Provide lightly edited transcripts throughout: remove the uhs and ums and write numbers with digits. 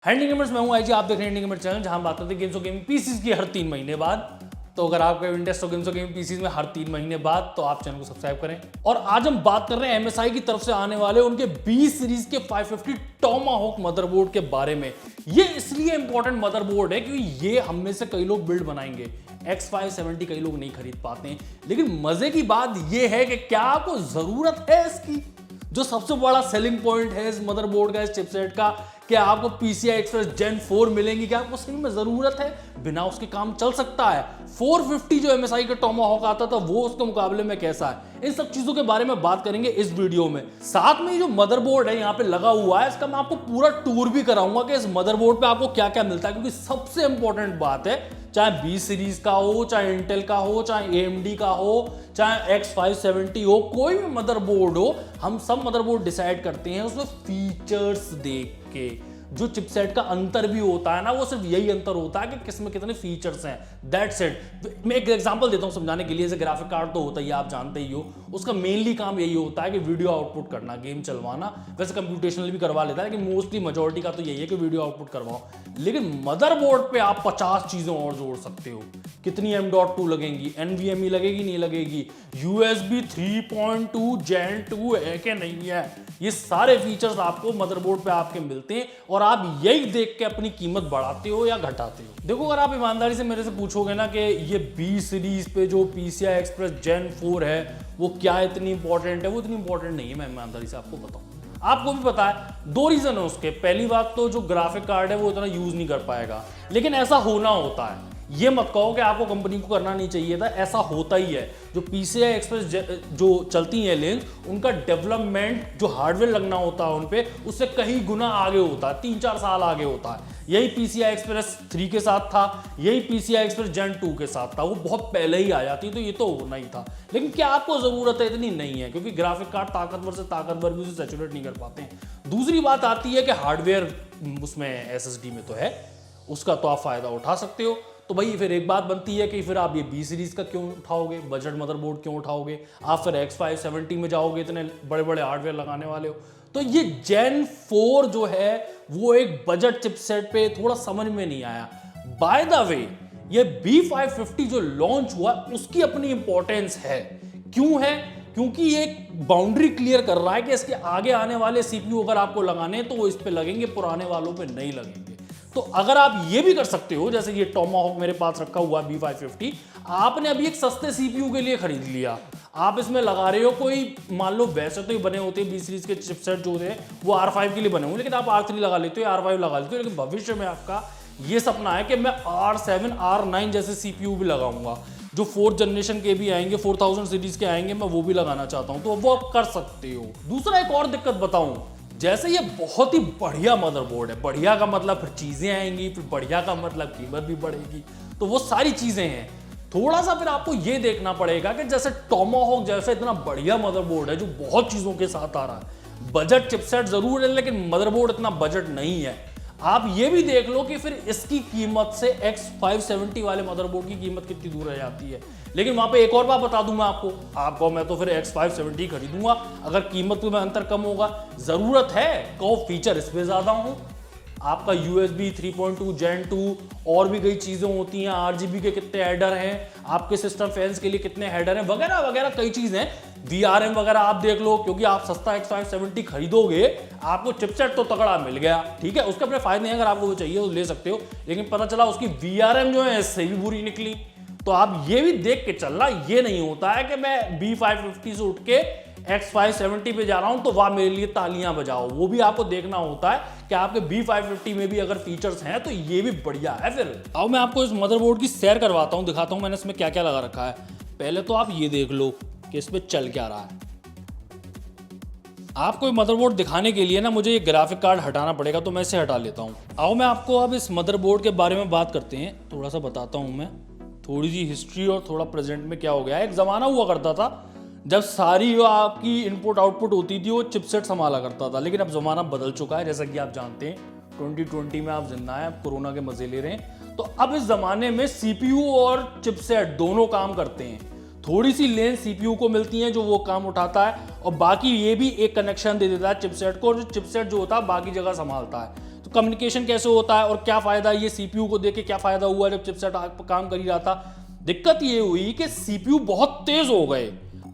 Handy gamers, मैं हूं IG. आप देख रहे हैं हैंडी गेमर्स चैनल, जहां बात करते हैं गेम्स और गेमिंग पीसीज की हर 3 महीने बाद। तो अगर आपका इंटरेस्ट हो गेम्स और गेमिंग पीसीज में हर 3 महीने बाद, तो आप चैनल को सब्सक्राइब करें। और आज हम बात कर रहे हैं एमएसआई की तरफ से आने वाले उनके बी सीरीज के 550 टोमाहोक मदरबोर्ड के बारे में। ये इसलिए इंपॉर्टेंट मदरबोर्ड है क्योंकि ये हम में से कई लोग बिल्ड बनाएंगे। X570 कई लोग नहीं खरीद पाते हैं, लेकिन मजे की बात यह है कि क्या आपको जरूरत है इसकी। जो सबसे बड़ा सेलिंग पॉइंट है इस मदरबोर्ड का, इस चिपसेट का, क्या आपको PCI Express Gen 4 मिलेंगी, क्या आपको सही में जरूरत है, बिना उसके काम चल सकता है। 450 जो MSI का टोमाहॉक आता था वो उसके मुकाबले में कैसा है, इन सब चीजों के बारे में बात करेंगे इस वीडियो में। साथ में जो मदरबोर्ड है यहाँ पे लगा हुआ है, इसका मैं आपको पूरा टूर भी कराऊंगा कि इस मदरबोर्ड पे आपको क्या क्या मिलता है। क्योंकि सबसे इंपॉर्टेंट बात है, चाहे बी सीरीज का हो, चाहे इंटेल का हो, चाहे AMD का हो, चाहे X570 हो, कोई भी मदरबोर्ड हो, हम सब मदरबोर्ड डिसाइड करते हैं उसमें फीचर्स देख के। जो चिपसेट का अंतर भी होता है ना, वो सिर्फ यही अंतर होता है कि किसमें कितने फीचर्स हैं, दैट्स इट। मैं एक एग्जांपल देता हूं समझाने के लिए। जैसे ग्राफिक कार्ड तो होता ही है, आप जानते ही हो, उसका मेनली काम यही होता है कि वीडियो आउटपुट करना, गेम चलवाना। वैसे कंप्यूटेशनल भी करवा लेता है, लेकिन मोस्टली मेजॉरिटी का तो यही है कि वीडियो आउटपुट करवाओ। लेकिन मदरबोर्ड पे आप 50 चीजें और जोड़ सकते हो। कितनी M.2 लगेंगी, NVMe लगेगी नहीं लगेगी, USB 3.2 Gen 2 है कि नहीं है, ये सारे फीचर्स आपको मदरबोर्ड पे आपके मिलते हैं। और आप यही देख के अपनी कीमत बढ़ाते हो या घटाते हो। देखो, अगर आप ईमानदारी से मेरे से पूछोगे ना कि ये बी सीरीज पे जो PCI Express Gen 4 है वो क्या इतनी इंपॉर्टेंट है, वो इतनी इंपॉर्टेंट नहीं है। मैं ईमानदारी से आपको बताऊं, आपको भी पता है, 2 रीजन है उसके। पहली बात तो जो ग्राफिक कार्ड है वो इतना यूज नहीं कर पाएगा, लेकिन ऐसा होना होता है। ये मत कहो कि आपको कंपनी को करना नहीं चाहिए था, ऐसा होता ही है। जो PCI Express जो चलती हैं लेंस, उनका डेवलपमेंट जो हार्डवेयर लगना होता है उन पे, उससे कहीं गुना आगे होता है, 3-4 साल आगे होता है। यही PCI Express 3 के साथ था, यही PCI Express Gen 2 के साथ था। वो बहुत पहले ही आ जाती, तो ये तो होना ही था। लेकिन क्या आपको जरूरत है, इतनी नहीं है, क्योंकि ग्राफिक कार्ड ताकतवर से ताकतवर भी उसे सैचुरेट नहीं कर पाते हैं। दूसरी बात आती है कि हार्डवेयर उसमें SSD में तो है, उसका तो आप फायदा उठा सकते हो। तो भाई फिर एक बात बनती है कि फिर आप ये बी सीरीज का क्यों उठाओगे, बजट मदरबोर्ड क्यों उठाओगे, आप फिर X570 में जाओगे, इतने बड़े बड़े हार्डवेयर लगाने वाले हो। तो ये Gen 4 जो है वो एक बजट चिपसेट पे थोड़ा समझ में नहीं आया। बाय द वे, ये B550 जो लॉन्च हुआ उसकी अपनी इंपॉर्टेंस है। क्यों है? क्योंकि ये बाउंड्री क्लियर कर रहा है कि इसके आगे आने वाले CPU अगर आपको लगाने तो वो इस पे लगेंगे, पुराने वालों पे नहीं लगेंगे। तो अगर आप ये भी कर सकते हो, जैसे ये टोमाहॉक मेरे पास रखा हुआ B550, आपने अभी एक सस्ते CPU के लिए खरीद लिया, आप इसमें लगा रहे हो कोई, मान लो वैसे तो ही बने होते हैं बी सीरीज के चिपसेट जो है वो R5 के लिए बने हुए, लेकिन आप R3 लगा लेते हो, R5 लगा लेते हो। लेकिन भविष्य में आपका ये सपना है कि मैं R7 R9 जैसे CPU भी लगाऊंगा, जो 4th जनरेशन के भी आएंगे, 4000 सीरीज के आएंगे, मैं वो भी लगाना चाहता हूं, तो वो आप कर सकते हो। दूसरा एक और दिक्कत बताऊं, जैसे ये बहुत ही बढ़िया मदरबोर्ड है, बढ़िया का मतलब फिर चीजें आएंगी, फिर बढ़िया का मतलब कीमत भी बढ़ेगी, तो वो सारी चीजें हैं। थोड़ा सा फिर आपको ये देखना पड़ेगा कि जैसे टोमाहॉक जैसा इतना बढ़िया मदरबोर्ड है जो बहुत चीजों के साथ आ रहा है, बजट चिपसेट जरूर है लेकिन मदरबोर्ड इतना बजट नहीं है। आप ये भी देख लो कि फिर इसकी कीमत से X570 वाले मदरबोर्ड की कीमत कितनी दूर रह जाती है। लेकिन वहां पे एक और बात बता दूं मैं आपको मैं तो फिर X570 खरीदूंगा अगर कीमत में अंतर कम होगा। जरूरत है कहो फीचर इस पे ज्यादा हो, आपका USB 3.2 Gen 2 और भी कई चीजें होती हैं, RGB के कितने हेडर हैं, आपके सिस्टम फैंस के लिए कितने हेडर हैं, वगैरह वगैरह कई चीजें, VRM वगैरह आप देख लो। क्योंकि आप सस्ता X570 खरीदोगे, आपको चिपसेट तो तगड़ा मिल गया, ठीक है, उसके अपने फायदे हैं, अगर आपको वो चाहिए तो ले सकते हो। लेकिन पता चला उसकी VRM जो है इससे भी बुरी निकली। तो आप ये भी देख के चलना, ये नहीं होता है कि मैं B550 से उठ के X570 पे जा रहा हूं तो वह मेरे लिए तालियां बजाओ। वो भी आपको देखना होता है कि आपके B550 में भी अगर फीचर्स हैं तो ये भी बढ़िया है। फिर आओ मैं आपको इस मदरबोर्ड की सैर करवाता हूं, दिखाता हूं मैंने इसमें क्या क्या लगा रखा है। पहले तो आप ये देख लो कि इसमें चल क्या रहा है। आपको मदरबोर्ड दिखाने के लिए ना मुझे ये ग्राफिक कार्ड हटाना पड़ेगा, तो मैं इसे हटा लेता हूँ। आओ मैं आपको अब इस मदरबोर्ड के बारे में बात करते हैं, थोड़ा सा बताता हूँ मैं, थोड़ी सी हिस्ट्री और थोड़ा प्रेजेंट में क्या हो गया है। एक जमाना हुआ करता था जब सारी जो आपकी इनपुट आउटपुट होती थी वो चिपसेट संभाला करता था, लेकिन अब जमाना बदल चुका है। जैसा कि आप जानते हैं 2020 में आप जिंदा हैं, आप कोरोना के मजे ले रहे हैं। तो अब इस जमाने में CPU और चिपसेट दोनों काम करते हैं। थोड़ी सी लेन CPU को मिलती है जो वो काम उठाता है, और बाकी ये भी एक कनेक्शन दे देता है चिपसेट को, जो चिपसेट जो होता है बाकी जगह संभालता है। तो कम्युनिकेशन कैसे होता है और क्या फायदा, ये सीपीयू को देख के क्या फायदा हुआ जब चिपसेट काम कर ही रहा था। दिक्कत ये हुई कि सीपीयू बहुत तेज हो गए।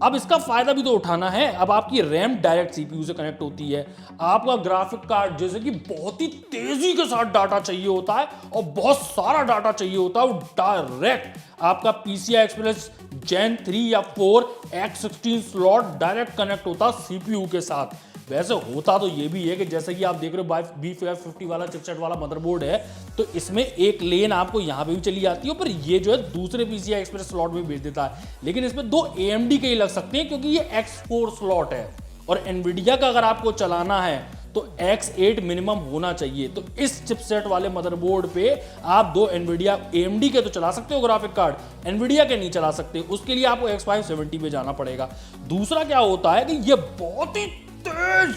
अब इसका फायदा भी तो उठाना है। अब आपकी रैम डायरेक्ट सीपीयू से कनेक्ट होती है, आपका ग्राफिक कार्ड जैसे कि बहुत ही तेजी के साथ डाटा चाहिए होता है और बहुत सारा डाटा चाहिए होता है, वो डायरेक्ट आपका PCI Express Gen 3 या 4 X16 स्लॉट डायरेक्ट कनेक्ट होता सीपीयू के साथ। वैसे होता तो ये भी है कि जैसे कि आप देख रहे हो B550 वाला चिपसेट वाला मदरबोर्ड है, तो इसमें एक लेन आपको यहाँ पे भी चली जाती है, पर ये जो है दूसरे PCI Express स्लॉट में भेज देता है। लेकिन इसमें 2 AMD के ही लग सकते हैं क्योंकि ये X4 स्लॉट है, और एनवीडिया का अगर आपको चलाना है तो X8 मिनिमम होना चाहिए। तो इस चिपसेट वाले मदरबोर्ड पे आप 2 एनवीडिया AMD के तो चला सकते हो ग्राफिक कार्ड, एनवीडिया के नहीं चला सकते। उसके लिए आपको X570 पे जाना पड़ेगा। दूसरा क्या होता है कि ये बहुत ही तेज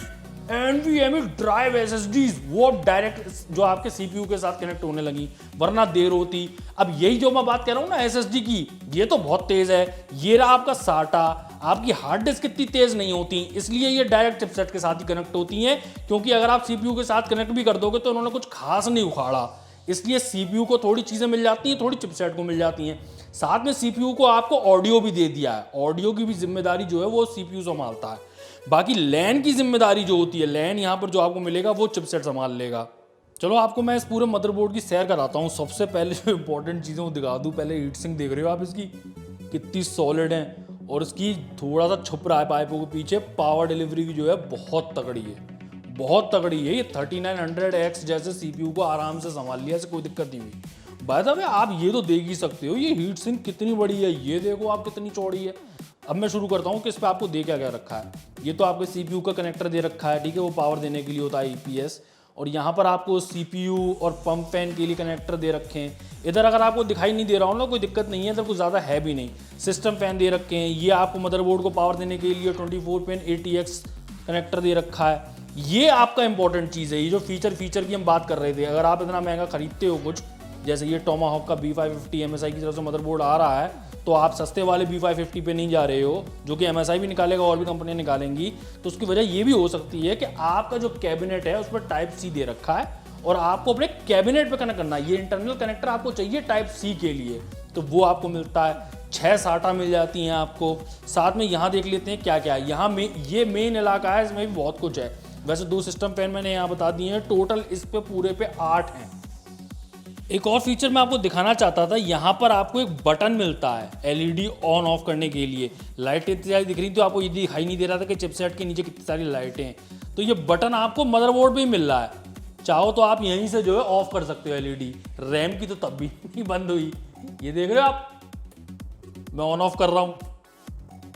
NVMe ड्राइव SSDs वो डायरेक्ट जो आपके सीपीयू के साथ कनेक्ट होने लगी, वरना देर होती। अब यही जो मैं बात कर रहा हूं ना SSD की, ये तो बहुत तेज है। ये रहा आपका SATA, आपकी हार्ड डिस्क इतनी तेज नहीं होती, इसलिए ये डायरेक्ट चिपसेट के साथ ही कनेक्ट होती हैं। क्योंकि अगर आप सीपीयू के साथ कनेक्ट भी कर दोगे तो उन्होंने कुछ खास नहीं उखाड़ा, इसलिए सीपीयू को थोड़ी चीजें मिल जाती हैं, थोड़ी चिपसेट को मिल जाती हैं। साथ में सीपीयू को आपको ऑडियो भी दे दिया है, ऑडियो की भी जिम्मेदारी जो है वो सीपीयू संभालता है। बाकी लैन की जिम्मेदारी जो होती है, लैन यहाँ पर जो आपको मिलेगा वो चिपसेट संभाल लेगा। चलो आपको मैं इस पूरे मदरबोर्ड की सैर कराता हूँ। सबसे पहले जो इंपॉर्टेंट चीज़ें वो दिखा दूँ। पहले हीट सिंक देख रहे हो आप, इसकी कितनी सॉलिड है और इसकी थोड़ा सा छुप रहा है पाइपों के पीछे। पावर डिलीवरी भी जो है बहुत तगड़ी है, बहुत तगड़ी है। ये 3900X जैसे सीपीयू को आराम से संभाल लिया, ऐसे कोई दिक्कत नहीं हुई। बाय द वे आप ये तो देख ही सकते हो ये हीट सिंक कितनी बड़ी है, ये देखो आप कितनी चौड़ी है। अब मैं शुरू करता हूँ कि इस पर आपको दे क्या क्या रखा है। ये तो आपके सीपीयू का कनेक्टर दे रखा है, ठीक है, वो पावर देने के लिए होता है EPS। और यहाँ पर आपको सीपीयू और पंप फैन के लिए कनेक्टर दे रखे हैं। इधर अगर आपको दिखाई नहीं दे रहा हो ना, कोई दिक्कत नहीं है, इधर कुछ ज़्यादा है भी नहीं। सिस्टम फैन दे रखे हैं। ये आपको मदरबोर्ड को पावर देने के लिए 24 पिन ATX कनेक्टर दे रखा है। ये आपका इंपॉर्टेंट चीज़ है। ये जो फीचर की हम बात कर रहे थे, अगर आप इतना महंगा खरीदते हो कुछ, जैसे ये टोमाहॉक का B550 MSI की तरफ से मदरबोर्ड आ रहा है, तो आप सस्ते वाले B550 पे नहीं जा रहे हो, जो कि MSI भी निकालेगा और भी कंपनियां निकालेंगी। तो उसकी वजह ये भी हो सकती है कि आपका जो कैबिनेट है उस पर Type-C दे रखा है और आपको अपने कैबिनेट पे कनेक्ट करना है। ये इंटरनल कनेक्टर आपको चाहिए Type-C के लिए, तो वो आपको मिलता है। 6 SATA मिल जाती हैं आपको। साथ में यहाँ देख लेते हैं क्या क्या है। यहाँ में ये मेन इलाका है, इसमें भी बहुत कुछ है। वैसे 2 सिस्टम फैन मैंने यहाँ बता दिए हैं, टोटल इस पे पूरे पे 8 हैं। एक और फीचर मैं आपको दिखाना चाहता था, यहाँ पर आपको एक बटन मिलता है LED ऑन ऑफ करने के लिए। लाइटें इतनी सारी दिख रही थी तो आपको ये दिखाई नहीं दे रहा था कि चिपसेट के नीचे कितनी सारी लाइटें हैं। तो ये बटन आपको मदरबोर्ड पे ही मिल रहा है, चाहो तो आप यहीं से जो है ऑफ कर सकते हो LED। रैम की तो तब भी नहीं बंद हुई, ये देख रहे हो आप, मैं ऑन ऑफ कर रहा हूँ,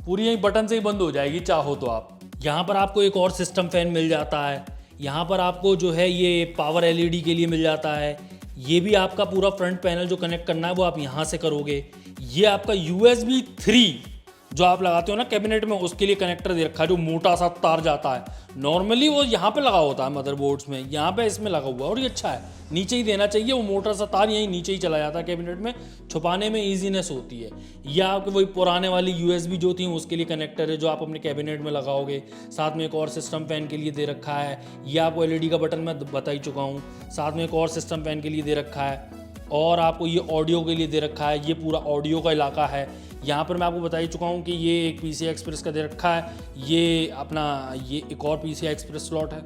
पूरी यही बटन से ही बंद हो जाएगी चाहो तो आप। यहाँ पर आपको एक और सिस्टम फैन मिल जाता है। यहाँ पर आपको जो है ये पावर LED के लिए मिल जाता है। ये भी आपका पूरा फ्रंट पैनल जो कनेक्ट करना है वो आप यहाँ से करोगे। ये आपका USB 3 जो आप लगाते हो ना कैबिनेट में, उसके लिए कनेक्टर दे रखा है, जो मोटा सा तार जाता है। नॉर्मली वो यहाँ पे लगा होता है मदरबोर्ड्स में, यहाँ पे इसमें लगा हुआ है और ये अच्छा है। नीचे ही देना चाहिए, वो मोटा सा तार यहीं नीचे ही चला जाता है कैबिनेट में, छुपाने में ईजीनेस होती है। या आपके वही पुराने वाली USB जो थी उसके लिए कनेक्टर है जो आप अपने कैबिनेट में लगाओगे। साथ में एक और सिस्टम फैन के लिए दे रखा है। ये आपको LED का बटन मैं बता ही चुका हूँ। साथ में एक और सिस्टम फैन के लिए दे रखा है और आपको ये ऑडियो के लिए दे रखा है। ये पूरा ऑडियो का इलाका है। यहाँ पर मैं आपको बता ही चुका हूँ कि ये एक PCI Express का दे रखा है। ये अपना ये एक और PCI Express स्लॉट है।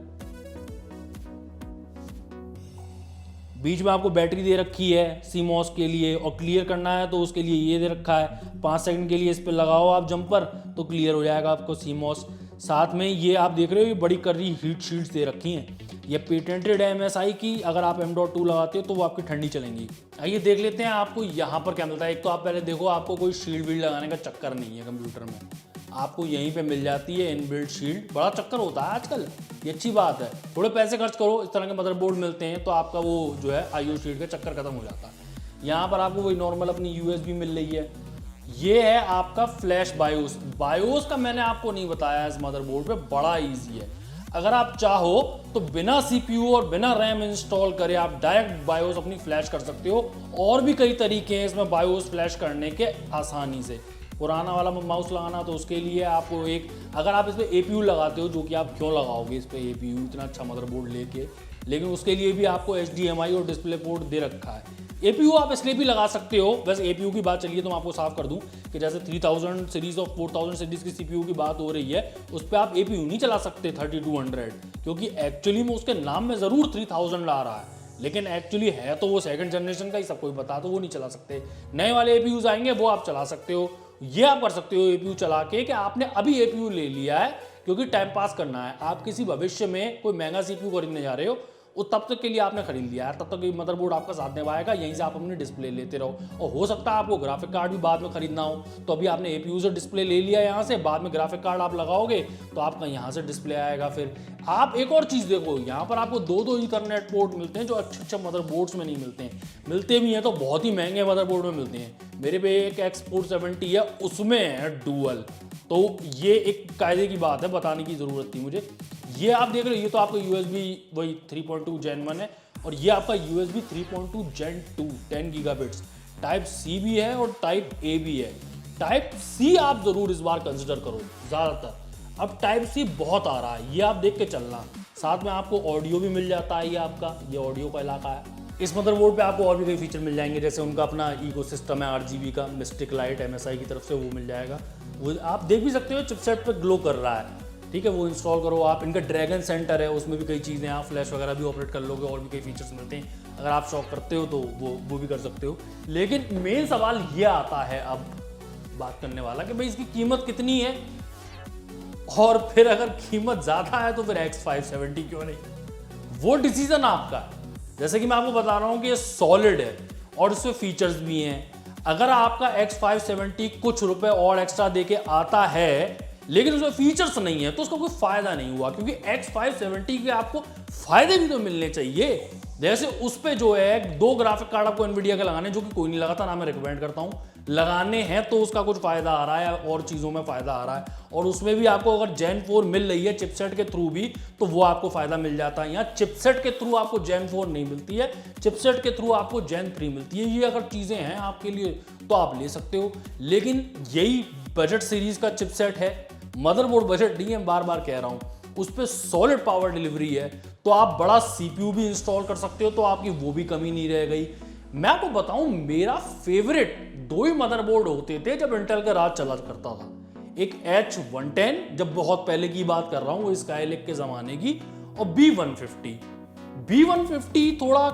बीच में आपको बैटरी दे रखी है CMOS के लिए, और क्लियर करना है तो उसके लिए ये दे रखा है। 5 सेकंड के लिए इस पर लगाओ आप जंपर तो क्लियर हो जाएगा आपको CMOS। साथ में ये आप देख रहे हो ये बड़ी कर्री हीट शीट्स दे रखी हैं। ये पेटेंटेड है MSI की। अगर आप M.2 लगाते हो तो वो आपकी ठंडी चलेंगी। आइए देख लेते हैं आपको यहाँ पर क्या मिलता है। एक तो आप पहले देखो, आपको कोई शील्ड वील्ड लगाने का चक्कर नहीं है कंप्यूटर में, आपको यहीं पे मिल जाती है इनबिल्ट शील्ड। बड़ा चक्कर होता है आजकल, ये अच्छी बात है। थोड़े पैसे खर्च करो, इस तरह के मदरबोर्ड मिलते हैं तो आपका वो जो है IO शील्ड का चक्कर खत्म हो जाता है। यहाँ पर आपको वही नॉर्मल अपनी USB मिल रही है। ये है आपका फ्लैश बायोस। बायोस का मैंने आपको नहीं बताया इस मदरबोर्ड पे, बड़ा ईजी है। अगर आप चाहो तो बिना CPU और बिना रैम इंस्टॉल करे आप डायरेक्ट बायोस अपनी फ्लैश कर सकते हो। और भी कई तरीके हैं इसमें बायोस फ्लैश करने के आसानी से। पुराना वाला माउस लगाना तो उसके लिए आपको एक, अगर आप इस पर APU लगाते हो, जो कि आप क्यों लगाओगे इस पर APU, इतना अच्छा मदरबोर्ड लेके, लेकिन उसके लिए भी आपको HDMI और डिस्प्ले पोर्ट दे रखा है। APU आप इसलिए भी लगा सकते हो, वैसे APU की बात चलिए तो मैं आपको साफ कर दूं कि जैसे 3000 सीरीज और 4000 सीरीज की CPU की बात हो रही है, उस पर आप APU नहीं चला सकते 3200, क्योंकि एक्चुअली में उसके नाम में ज़रूर 3000 आ रहा है, लेकिन एक्चुअली है तो वो सेकंड जनरेशन का ही, सबको बता तो वो नहीं चला सकते। नए वाले APUs आएंगे वो आप चला सकते हो। ये आप कर सकते हो APU चला के कि आपने अभी APU ले लिया है क्योंकि टाइम पास करना है, आप किसी भविष्य में कोई महंगा CPU खरीदने जा रहे हो, वो तब तक के लिए आपने खरीद लिया है, तब तक ये मदरबोर्ड आपका साथ निभाएगा, यहीं से आप अपनी डिस्प्ले लेते रहो। और हो सकता है आपको ग्राफिक कार्ड भी बाद में खरीदना हो, तो अभी आपने APU से डिस्प्ले ले लिया यहाँ से, बाद में ग्राफिक कार्ड आप लगाओगे तो आपका यहाँ से डिस्प्ले आएगा। फिर आप एक और चीज़ देखो, यहाँ पर आपको दो ईथरनेट पोर्ट मिलते हैं जो अच्छे मदरबोर्ड्स में नहीं मिलते हैं, मिलते भी हैं तो बहुत ही महंगे मदरबोर्ड में मिलते हैं। मेरे पे एक X470 है, उसमें है डुअल, तो ये एक कायदे की बात है, बताने की ज़रूरत थी मुझे। ये आप देख रहे हो, ये तो आपका USB वही 3.2 Gen 1 है, और ये आपका USB 3.2 Gen 2 10 gigabits type C भी है और टाइप A भी है। टाइप C आप ज़रूर इस बार कंसिडर करो ज़्यादातर, अब टाइप C बहुत आ रहा है, ये आप देख के चलना। साथ में आपको ऑडियो भी मिल जाता है, ये आपका ये ऑडियो का इलाका है। इस मदरबोर्ड पे आपको और भी कई फीचर मिल जाएंगे, जैसे उनका अपना इकोसिस्टम है RGB का, मिस्टिक लाइट MSI की तरफ से वो मिल जाएगा, वो आप देख भी सकते हो चिपसेट पे ग्लो कर रहा है, ठीक है, वो इंस्टॉल करो आप। इनका ड्रैगन सेंटर है, उसमें भी कई चीज़ें आप फ्लैश वगैरह भी ऑपरेट कर लोगे, और भी कई फीचर्स मिलते हैं, अगर आप शौक करते हो तो वो भी कर सकते हो। लेकिन मेन सवाल ये आता है अब बात करने वाला कि भाई इसकी कीमत कितनी है, और फिर अगर कीमत ज़्यादा है तो फिर X570 क्यों नहीं, वो डिसीजन आपका है। जैसे कि मैं आपको बता रहा हूँ कि ये सॉलिड है और इसमें फीचर्स भी हैं। अगर आपका X570 कुछ रुपए और एक्स्ट्रा देके आता है लेकिन उसमें फीचर्स नहीं है तो उसका कोई फायदा नहीं हुआ, क्योंकि X570 के आपको फायदे भी तो मिलने चाहिए। जैसे उस पे जो है 2 ग्राफिक कार्ड आपको एनवीडिया के लगाने, जो कि कोई नहीं लगाता ना, मैं रिकमेंड करता हूँ, लगाने हैं तो उसका कुछ फायदा आ रहा है और चीज़ों में फायदा आ रहा है, और उसमें भी आपको अगर Gen 4 मिल रही है चिपसेट के थ्रू भी तो वो आपको फायदा मिल जाता है। यहाँ चिपसेट के थ्रू आपको Gen 4 नहीं मिलती है, चिपसेट के थ्रू आपको Gen 3 मिलती है। ये अगर चीज़ें हैं आपके लिए तो आप ले सकते हो, लेकिन यही बजट सीरीज का चिपसेट है, मदरबोर्ड बजट नहीं है, बार बार कह रहा हूँ, उस पर सॉलिड पावर डिलीवरी है, तो आप बड़ा CPU भी इंस्टॉल कर सकते हो, तो आपकी वो भी कमी नहीं रह गई। मैं आपको बताऊं, मेरा फेवरेट 2 ही मदरबोर्ड होते थे जब इंटेल का राज चला करता था। एक H110, जब बहुत पहले की बात कर रहा हूं, वो स्काईलेक के जमाने की, और B150। B150 थोड़ा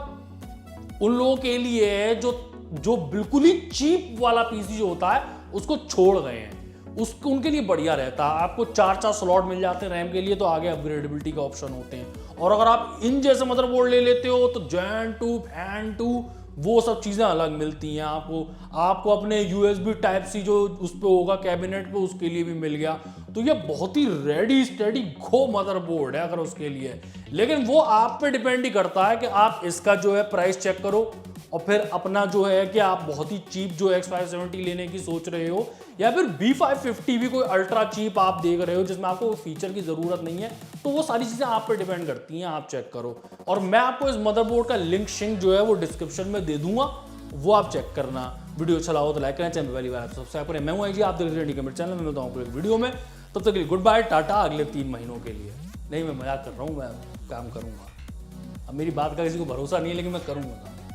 उन लोगों के लिए है जो बिल्कुल ही चीप वाला पीसी जो होता है उसको छोड़ गए हैं, उसको उनके लिए बढ़िया रहता है। आपको 4 स्लॉट मिल जाते हैं रैम के लिए, तो आगे अपग्रेडेबिलिटी का ऑप्शन होते हैं। और अगर आप इन जैसे मदरबोर्ड ले लेते हो तो Gen 2, Fan 2, वो सब चीज़ें अलग मिलती हैं आपको अपने USB Type-C जो उस पर होगा कैबिनेट पे, उसके लिए भी मिल गया। तो ये बहुत ही रेडी स्टेडी गो मदरबोर्ड है अगर उसके लिए, लेकिन वो आप पे डिपेंड ही करता है कि आप इसका जो है प्राइस चेक करो, और फिर अपना जो है कि आप बहुत ही चीप जो X570 लेने की सोच रहे हो, या फिर B550 भी कोई अल्ट्रा चीप आप देख रहे हो जिसमें आपको फीचर की ज़रूरत नहीं है, तो वो सारी चीज़ें आप पे डिपेंड करती हैं, आप चेक करो। और मैं आपको इस मदरबोर्ड का लिंक शिंक जो है वो डिस्क्रिप्शन में दे दूंगा, वो आप चेक करना। वीडियो अच्छा लगा हो तो लाइक करना, चैनल पहली बार सब्सक्राइब करें। मैं हूं IG, आप देख रहे हैं कमेंट चैनल में, मिलता हूँ एक वीडियो में, तब तक के लिए गुड बाय, टाटा। अगले 3 महीनों के लिए नहीं, मैं मजाक कर रहा हूँ, मैं काम करूँगा। अब मेरी बात का किसी को भरोसा नहीं है, लेकिन मैं करूँगा।